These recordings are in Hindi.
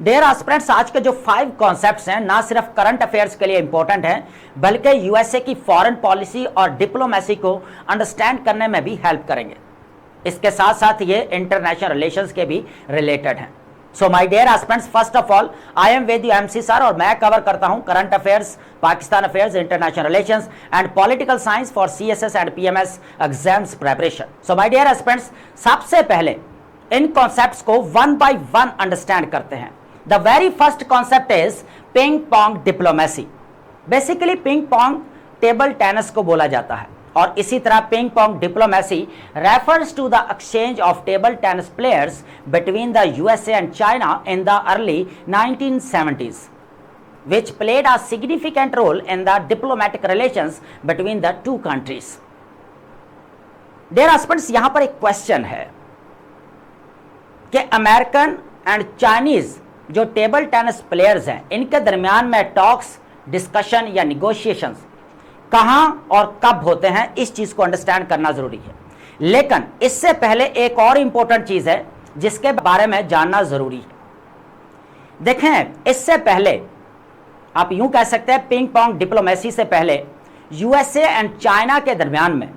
डियर एस्पिरेंट्स, आज के जो 5 कॉन्सेप्ट्स हैं ना सिर्फ करंट अफेयर्स के लिए इंपॉर्टेंट हैं बल्कि यूएसए की फॉरेन पॉलिसी और डिप्लोमेसी को अंडरस्टैंड करने में भी हेल्प करेंगे। इसके साथ साथ ये इंटरनेशनल रिलेशंस के भी रिलेटेड हैं। So my dear aspirants, first of all I am with you MC sir और मैं कवर करता हूं current affairs, Pakistan affairs, international relations and political science for CSS and PMS exams preparation. So my dear aspirants, सबसे पहले इन कॉन्सेप्ट्स को वन बाय वन अंडरस्टैंड करते हैं। The very first concept is ping pong diplomacy. Basically ping pong table tennis को बोला जाता है और इसी तरह ping pong diplomacy refers to the exchange of table tennis players between the USA and China in the early 1970s, which played a significant role in the diplomatic relations between the two countries. Dear aspirants, यहाँ पर एक क्वेश्चन है कि अमेरिकन एंड चाइनीज जो टेबल टेनिस प्लेयर्स हैं इनके दरमियान में टॉक्स, डिस्कशन या निगोशिएशंस कहां और कब होते हैं, इस चीज को अंडरस्टैंड करना जरूरी है। लेकिन इससे पहले एक और इंपॉर्टेंट चीज है जिसके बारे में जानना जरूरी है। देखें, इससे पहले आप यूं कह सकते हैं पिंग पोंग डिप्लोमेसी से पहले यूएसए एंड चाइना के दरमियान में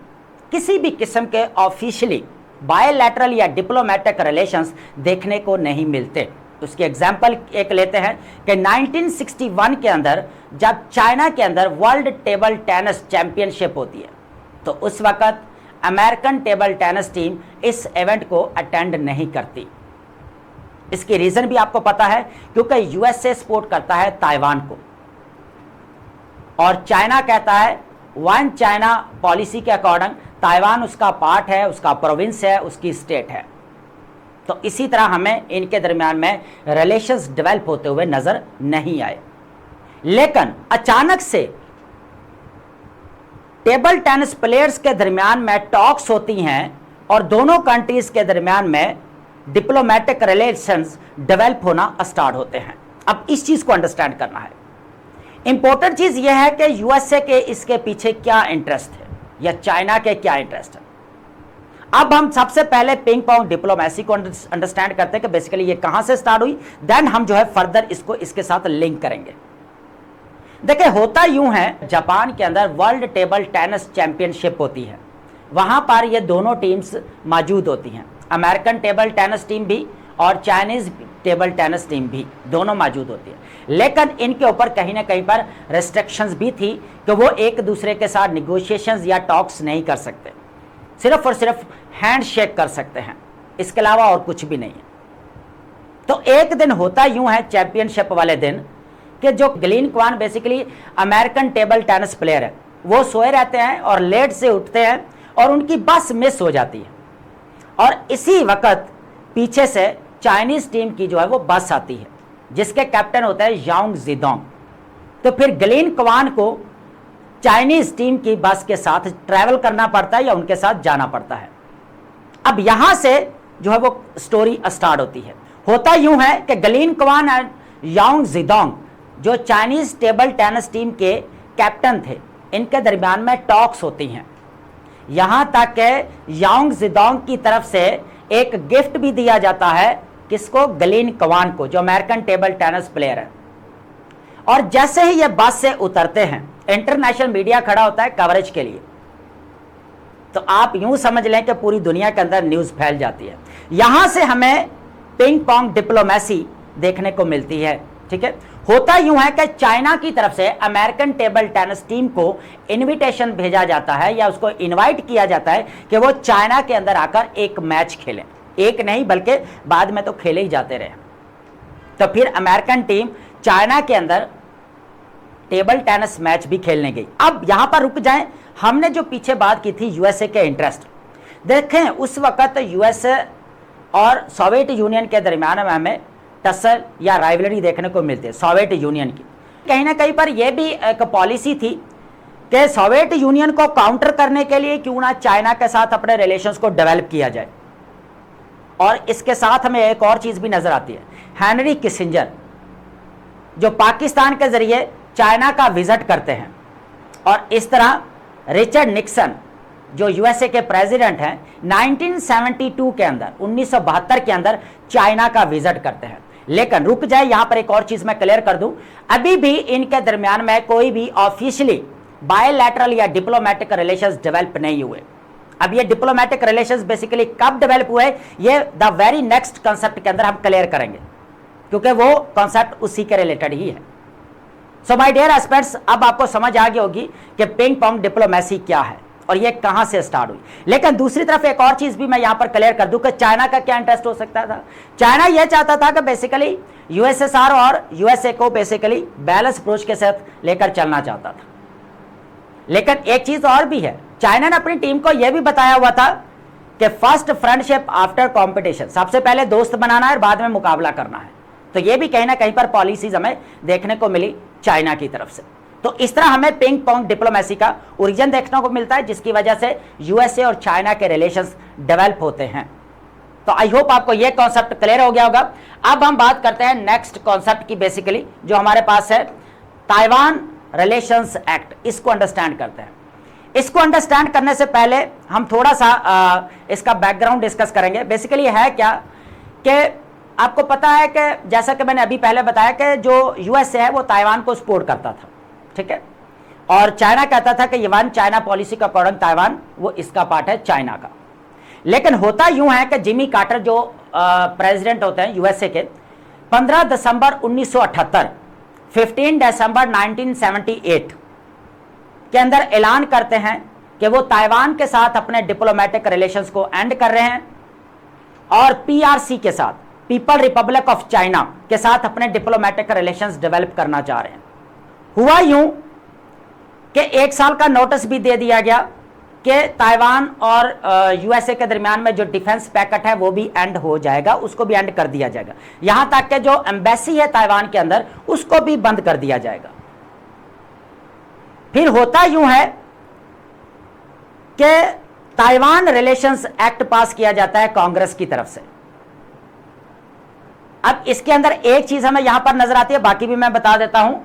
किसी भी किस्म के ऑफिशियली बायलैटरल या डिप्लोमेटिक रिलेशंस देखने को नहीं मिलते। उसकी एग्जाम्पल एक लेते हैं कि 1961 के अंदर जब चाइना के अंदर वर्ल्ड टेबल टेनिस चैंपियनशिप होती है तो उस वक्त अमेरिकन टेबल टेनिस टीम इस इवेंट को अटेंड नहीं करती। इसकी रीजन भी आपको पता है, क्योंकि यूएसए सपोर्ट करता है ताइवान को और चाइना कहता है वन चाइना पॉलिसी के अकॉर्डिंग ताइवान उसका पार्ट है, उसका प्रोविंस है, उसकी स्टेट है। तो इसी तरह हमें इनके दरमियान में रिलेशंस डेवलप होते हुए नजर नहीं आए। लेकिन अचानक से टेबल टेनिस प्लेयर्स के दरमियान में टॉक्स होती हैं और दोनों कंट्रीज के दरमियान में डिप्लोमेटिक रिलेशंस डेवलप होना स्टार्ट होते हैं। अब इस चीज को अंडरस्टैंड करना है। इंपॉर्टेंट चीज यह है कि यूएसए के इसके पीछे क्या इंटरेस्ट है या चाइना के क्या इंटरेस्ट है। अब हम सबसे पहले पिंग पोंग डिप्लोमेसी को अंडरस्टैंड करते हैं कि बेसिकली ये कहां से स्टार्ट हुई, देन हम जो है फर्दर इसको इसके साथ लिंक करेंगे। देखिए, होता यूं है, जापान के अंदर वर्ल्ड टेबल टेनिस चैंपियनशिप होती है, वहां पर ये दोनों टीम्स मौजूद होती हैं, अमेरिकन टेबल टेनिस टीम भी और चाइनीज टेबल टेनिस टीम भी, दोनों मौजूद होती है। लेकिन इनके ऊपर कहीं ना कहीं पर रेस्ट्रिक्शंस भी थी कि वो एक दूसरे के साथ निगोशिएशंस या टॉक्स नहीं कर सकते, सिर्फ और सिर्फ हैंड शेक कर सकते हैं, इसके अलावा और कुछ भी नहीं है। तो एक दिन होता यूं है चैंपियनशिप वाले दिन कि जो ग्लीन क्वान basically American table tennis player है, वो सोए रहते हैं और लेट से उठते हैं और उनकी बस मिस हो जाती है और इसी वक्त पीछे से चाइनीज टीम की जो है वो बस आती है जिसके कैप्टन होता है यांग जिडोंग। तो फिर ग्लीन क्वान को चाइनीज टीम की बस के साथ ट्रैवल करना पड़ता है या उनके साथ जाना पड़ता है। अब यहां से जो है वो स्टोरी स्टार्ट होती है। होता यूं है कि ग्लीन क्वान एंड यांग जिडोंग जो चाइनीज टेबल टेनिस टीम के कैप्टन थे, इनके दरमियान में टॉक्स होती हैं। यहां तक कि यांग जिडोंग की तरफ से एक गिफ्ट भी दिया जाता है, किसको? ग्लीन क्वान को, जो अमेरिकन टेबल टेनिस प्लेयर है। और जैसे ही ये बस से उतरते हैं, इंटरनेशनल मीडिया खड़ा होता है कवरेज के लिए। तो आप यूं समझ लें कि पूरी दुनिया के अंदर न्यूज फैल जाती है। यहां से हमें पिंग पोंग डिप्लोमेसी देखने को मिलती है। ठीक है, होता यूं है कि चाइना की तरफ से अमेरिकन टेबल टेनिस टीम को इनविटेशन भेजा जाता है या उसको इनवाइट किया जाता है कि वो चाइना के अंदर आकर एक मैच खेलें। एक नहीं बल्कि बाद में तो खेले ही जाते रहे। तो फिर अमेरिकन टीम चाइना के अंदर टेबल टेनिस मैच भी खेलने गई। अब यहां पर रुक जाएं, हमने जो पीछे बात की थी यूएसए के इंटरेस्ट, देखें उस वक्त यूएसए और सोवियत यूनियन के दरमियान में हमें टसल या राइवलरी देखने को मिलती है सोवियत यूनियन की। कहीं ना कहीं पर यह भी एक पॉलिसी थी कि सोवियत यूनियन को काउंटर करने के लिए क्यों ना चाइना के साथ अपने रिलेशंस को डेवलप किया जाए। और इसके साथ हमें एक और चीज भी नजर आती है, हेनरी किसिंजर जो पाकिस्तान के जरिए चाइना का विजिट करते हैं और इस तरह रिचर्ड निक्सन जो यूएसए के प्रेसिडेंट हैं 1972 के अंदर 1972 के अंदर चाइना का विजिट करते हैं। लेकिन रुक जाए, यहां पर एक और चीज मैं क्लियर कर दूं, अभी भी इनके दरमियान में कोई भी ऑफिशियली बायलैटरल या डिप्लोमेटिक रिलेशंस डेवलप नहीं हुए। अब ये डिप्लोमेटिक रिलेशंस बेसिकली कब डेवलप हुए, ये द वेरी नेक्स्ट कॉन्सेप्ट के अंदर हम क्लियर करेंगे, क्योंकि वो कॉन्सेप्ट उसी के रिलेटेड ही है। सो माय डियर एस्पेक्ट्स, अब आपको समझ आ गई होगी कि पिंग पोंग डिप्लोमेसी क्या है और ये कहां से स्टार्ट हुई। लेकिन दूसरी तरफ एक और चीज भी मैं यहां पर क्लियर कर दूं कि चाइना का क्या इंटरेस्ट हो सकता था। चाइना यह चाहता था कि बेसिकली यूएसएसआर और यूएसए को बेसिकली बैलेंस अप्रोच के साथ लेकर चलना चाहता था। लेकिन एक चीज और भी है, चाइना ने अपनी टीम को यह भी बताया हुआ था कि फर्स्ट फ्रेंडशिप आफ्टर कंपटीशन, सबसे पहले दोस्त बनाना है और बाद में मुकाबला करना है। तो यह भी कहीं ना कहीं पर पॉलिसीज हमें देखने को मिली चाइना की तरफ से। तो इस तरह हमें पिंग पोंग डिप्लोमेसी का ओरिजिन देखने को मिलता है, जिसकी वजह से यूएसए और चाइना के रिलेशंस डेवलप होते हैं। तो आई होप आपको यह कॉन्सेप्ट क्लियर हो गया होगा। अब हम बात करते हैं नेक्स्ट कॉन्सेप्ट की, बेसिकली जो हमारे पास है ताइवान रिलेशंस एक्ट। इसको अंडरस्टैंड करते हैं। इसको अंडरस्टैंड करने से पहले हम थोड़ा सा इसका बैकग्राउंड डिस्कस करेंगे। बेसिकली है क्या कि आपको पता है कि जैसा कि मैंने अभी पहले बताया कि जो यूएसए है वो ताइवान को सपोर्ट करता था, ठीक है, और चाइना कहता था कि ये वन चाइना पॉलिसी का अकॉर्डिंग ताइवान वो इसका पार्ट है चाइना का। लेकिन होता यूं है कि जिमी कार्टर जो प्रेसिडेंट होते हैं यूएसए के, 15 दिसंबर 1978 15 दिसंबर 1978 के अंदर ऐलान करते हैं कि वो ताइवान के साथ अपने डिप्लोमेटिक रिलेशंस को एंड कर रहे हैं और पीआरसी के साथ, पीपल रिपब्लिक ऑफ चाइना के साथ अपने डिप्लोमेटिक रिलेशंस डेवलप करना चाह रहे हैं। हुआ यूं कि 1 साल का नोटिस भी दे दिया गया कि ताइवान और यूएसए के दरमियान में जो डिफेंस पैकेट है वो भी एंड हो जाएगा, उसको भी एंड कर दिया जाएगा। यहां तक कि जो एम्बेसी है ताइवान के अंदर उसको भी बंद कर दिया जाएगा। फिर होता यूं है कि ताइवान रिलेशंस एक्ट पास किया जाता है कांग्रेस की तरफ से। अब इसके अंदर एक चीज हमें यहां पर नजर आती है, बाकी भी मैं बता देता हूं।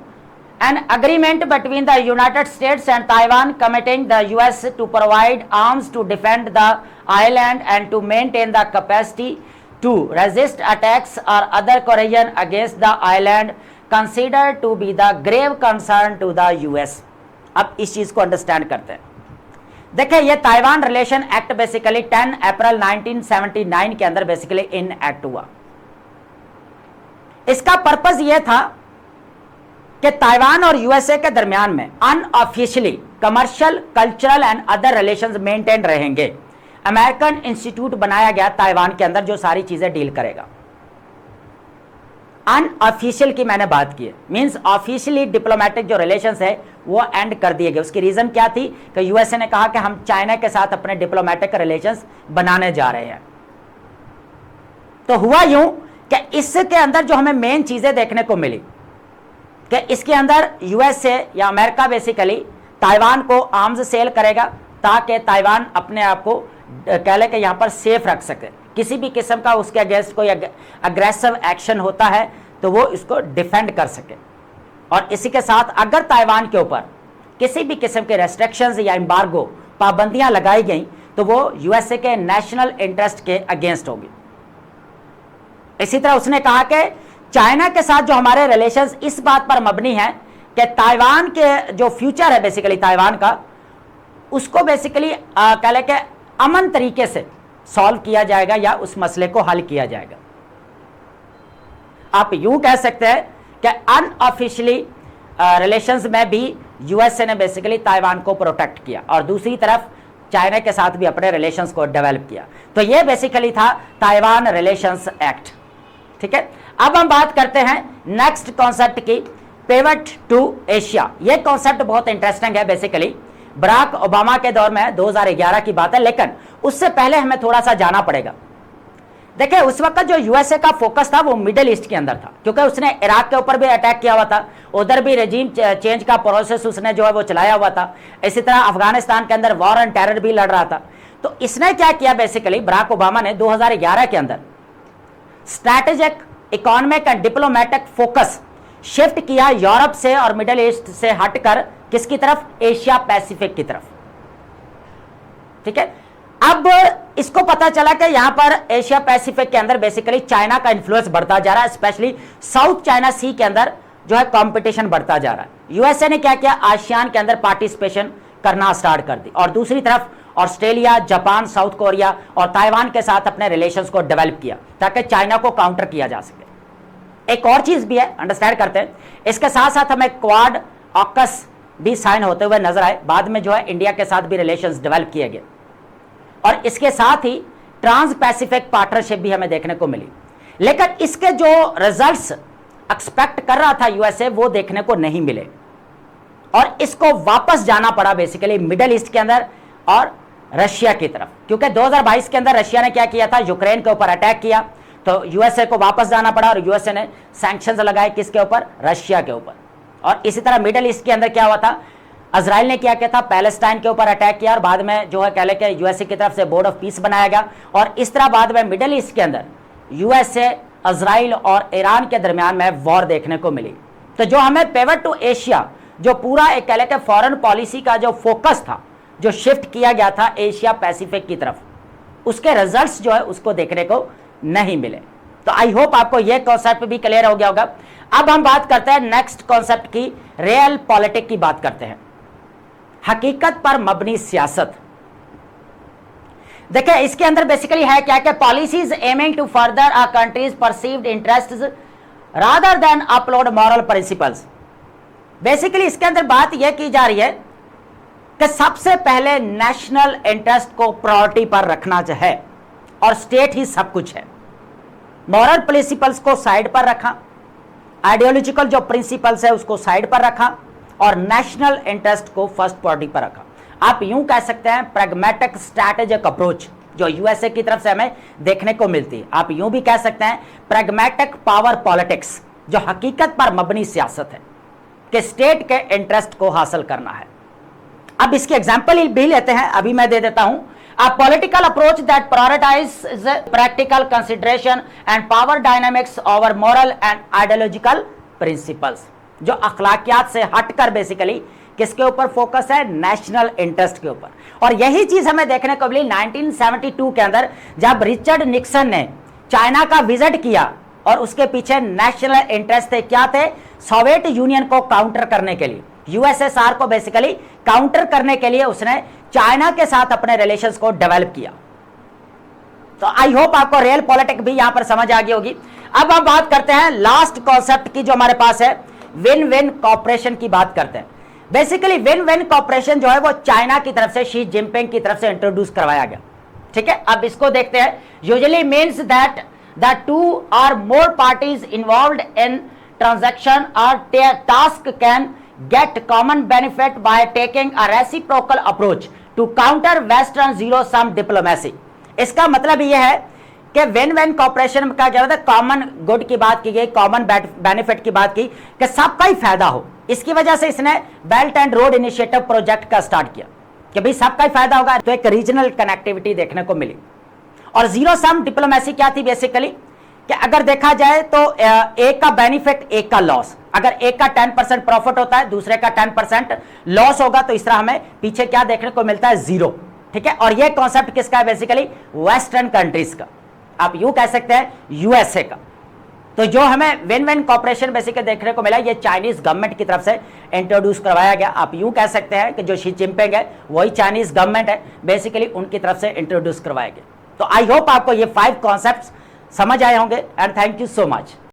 An agreement between the United States and Taiwan committing the US to provide arms to defend the island and to maintain the capacity to resist attacks और other coercion against the island consider to be the grave concern to the US. अब इस चीज को अंडरस्टैंड करते हैं। देखिए ये ताइवान रिलेशन एक्ट बेसिकली 10 अप्रैल 1979 के अंदर बेसिकली इन एक्ट हुआ। इसका पर्पस यह था कि ताइवान और यूएसए के दरमियान में unofficially commercial, cultural and other relations maintain रहेंगे। अमेरिकन इंस्टीट्यूट बनाया गया ताइवान के अंदर जो सारी चीजें डील करेगा। अनऑफिशियल की मैंने बात की है, मींस ऑफिशियली डिप्लोमेटिक जो रिलेशंस है वो एंड कर दिए गए। उसकी रीजन क्या थी कि यूएसए ने कहा कि हम चाइना के साथ अपने डिप्लोमेटिक रिलेशंस बनाने जा रहे हैं। तो हुआ यूं कि इसके अंदर जो हमें मेन चीजें देखने को मिली कि इसके अंदर यूएसए या अमेरिका बेसिकली ताइवान को आर्म्स सेल करेगा ताकि ताइवान अपने आप को कह ले कि यहां पर सेफ रख सके। किसी भी किस्म का उसके अगेंस्ट कोई अग्रेसिव एक्शन होता है तो वो इसको डिफेंड कर सके। और इसी के साथ अगर ताइवान के ऊपर किसी भी किस्म के रेस्ट्रिक्शंस या एम्बार्गो, पाबंदियां लगाई गई तो वो यूएसए के नेशनल इंटरेस्ट के अगेंस्ट होगी। इसी तरह उसने कहा कि चाइना के साथ जो हमारे रिलेशंस इस बात पर मबनी है कि ताइवान के जो फ्यूचर है बेसिकली ताइवान का, उसको बेसिकली कह ले कि अमन तरीके से सॉल्व किया जाएगा या उस मसले को हल किया जाएगा। आप यूं कह सकते हैं कि अनऑफिशियली रिलेशंस में भी यूएसए ने बेसिकली ताइवान को प्रोटेक्ट किया और दूसरी तरफ चाइना के साथ भी अपने रिलेशंस को डेवलप किया। तो यह बेसिकली था ताइवान रिलेशंस एक्ट, ठीक है। अब हम बात करते हैं नेक्स्ट कॉन्सेप्ट की, पिवट टू एशिया। यह कॉन्सेप्ट बहुत इंटरेस्टिंग है। बेसिकली बराक ओबामा के दौर में 2011 की बात है, लेकिन उससे पहले हमें थोड़ा सा जाना पड़ेगा। देखिए उस वक्त जो यूएसए का फोकस था वो मिडिल ईस्ट के अंदर था, क्योंकि उसने इराक के ऊपर भी अटैक किया हुआ था, उधर भी रेजिम चेंज का प्रोसेस उसने जो है वो चलाया हुआ था। इसी तरह अफगानिस्तान के अंदर वॉर एंड टेरर भी लड़ रहा था। तो इसने क्या किया बेसिकली, बराक ओबामा ने 2011 के अंदर strategic, economic and diplomatic focus shift किया यूरोप से और मिडिल ईस्ट से हटकर किसकी तरफ, एशिया पैसिफिक की तरफ, ठीक है। अब इसको पता चला कि यहां पर एशिया पैसिफिक के अंदर बेसिकली चाइना का इन्फ्लुएंस बढ़ता जा रहा है, स्पेशली साउथ चाइना सी के अंदर जो है कंपटीशन बढ़ता जा रहा है। यूएसए ने क्या किया, आसियान के अंदर पार्टिसिपेशन करना स्टार्ट कर दी, और दूसरी तरफ ऑस्ट्रेलिया, जापान, साउथ कोरिया और ताइवान के साथ अपने रिलेशंस को डेवलप किया ताकि चाइना को काउंटर किया जा सके। एक और चीज भी है, अंडरस्टैंड करते हैं, इसके साथ साथ हमें क्वाड ऑकस भी साइन होते हुए नजर आए। बाद में जो है इंडिया के साथ भी रिलेशंस डेवलप किए गए, और इसके साथ ही ट्रांस पैसिफिक पार्टनरशिप भी हमें देखने को मिली। लेकिन इसके जो रिजल्ट्स एक्सपेक्ट कर रहा था यूएसए, वो देखने को नहीं मिले, और इसको वापस जाना पड़ा बेसिकली मिडिल ईस्ट के अंदर और रशिया की तरफ, क्योंकि 2022 के अंदर रशिया ने क्या किया था, यूक्रेन के ऊपर अटैक किया, तो यूएसए को वापस जाना पड़ा, और यूएसए ने सैंक्शंस लगाए किसके ऊपर, रशिया के ऊपर। और इसी तरह मिडिल ईस्ट के अंदर क्या हुआ था, इजराइल ने क्या किया था, पैलेस्टाइन के ऊपर अटैक किया, और बाद में जो है कह लेके यूएसए की तरफ से बोर्ड ऑफ पीस बनाया गया, और इस तरह बाद में मिडिल ईस्ट के अंदर यूएसए, इजराइल और ईरान के दरमियान में वॉर देखने को मिली। तो जो हमें पिवट टू एशिया, जो पूरा एक कह लेके फॉरेन पॉलिसी का जो फोकस था, जो शिफ्ट किया गया था एशिया पैसिफिक की तरफ, उसके रिजल्ट्स जो है उसको देखने को नहीं मिले। तो आई होप आपको यह कॉन्सेप्ट भी क्लियर हो गया होगा। अब हम बात करते हैं नेक्स्ट कॉन्सेप्ट की, रियल पॉलिटिक की बात करते हैं, हकीकत पर मबनी सियासत। देखिए इसके अंदर बेसिकली है क्या, कि policies aiming to further a countries perceived interests rather than uphold moral principles. Basically इसके अंदर बात यह की जा रही है कि सबसे पहले नेशनल इंटरेस्ट को प्रायोरिटी पर रखना है, और स्टेट ही सब कुछ है। मॉरल प्रिंसिपल्स को साइड पर रखा, आइडियोलॉजिकल जो प्रिंसिपल्स है उसको साइड पर रखा, और नेशनल इंटरेस्ट को फर्स्ट प्रायोरिटी पर रखा। आप यूं कह सकते हैं प्रैग्मेटिक स्ट्रैटेजिक अप्रोच जो यूएसए की तरफ से हमें देखने को मिलती है। आप यूं भी कह सकते हैं प्रैग्मेटिक पावर पॉलिटिक्स, जो हकीकत पर मबनी सियासत है कि स्टेट के इंटरेस्ट को हासिल करना है। अब इसके एग्जाम्पल भी लेते हैं, अभी मैं दे देता हूं। A political approach that prioritizes practical consideration and power dynamics over moral and ideological principles, जो अखलाकियात से हटकर बेसिकली किसके ऊपर फोकस है, नेशनल इंटरेस्ट के ऊपर। और यही चीज हमें देखने को मिली 1972 के अंदर, जब रिचर्ड निक्सन ने चाइना का विजिट किया, और उसके पीछे नेशनल इंटरेस्ट थे, क्या थे, सोवियत यूनियन को काउंटर करने के लिए, यूएसएसआर को बेसिकली काउंटर करने के लिए उसने चाइना के साथ अपने रिलेशंस को डेवलप किया। तो आई होप आपको रियल पॉलिटिक्स भी यहां पर समझ आ गई होगी। अब हम बात करते हैं लास्ट कॉन्सेप्ट की, जो हमारे पास है विन विन कॉपरेशन की बात करते हैं। बेसिकली विन विन कॉपरेशन जो है वो चाइना की तरफ से, शी जिनपिंग की तरफ से इंट्रोड्यूस करवाया गया। ठीक है, अब इसको देखते हैं। Usually means that the two और मोर पार्टीज इन्वॉल्व्ड इन ट्रांजैक्शन और task can get common benefit by taking a reciprocal approach to counter western zero sum diplomacy। इसका मतलब यह है कि विन विन कॉपरेशन का क्या होता है, कॉमन गुड की बात की गई, कॉमन बेनिफिट की बात की, कि सबका ही फायदा हो। इसकी वजह से इसने belt and road initiative project का स्टार्ट किया कि भाई सबका ही फायदा होगा, तो एक रीजनल कनेक्टिविटी देखने को मिली। और जीरो सम डिप्लोमेसी क्या थी बेसिकली, कि अगर देखा जाए तो एक का बेनिफिट एक का लॉस, अगर एक का 10% प्रॉफिट होता है दूसरे का 10% लॉस होगा, तो इस तरह हमें पीछे क्या देखने को मिलता है, जीरो। ठीक है, और ये कॉन्सेप्ट किसका है, बेसिकली वेस्टर्न कंट्रीज का, आप यूं कह सकते हैं यूएसए का। तो जो हमें विन विन कॉपरेशन बेसिकली देखने को मिला, ये चाइनीज गवर्नमेंट की तरफ से इंट्रोड्यूस करवाया गया। आप यूं कह सकते हैं कि जो शी जिनपिंग है वही चाइनीज गवर्नमेंट है, बेसिकली उनकी तरफ से इंट्रोड्यूस करवाया गया। तो आई होप आपको ये 5 कॉन्सेप्ट्स समझ आए होंगे, and thank you so much.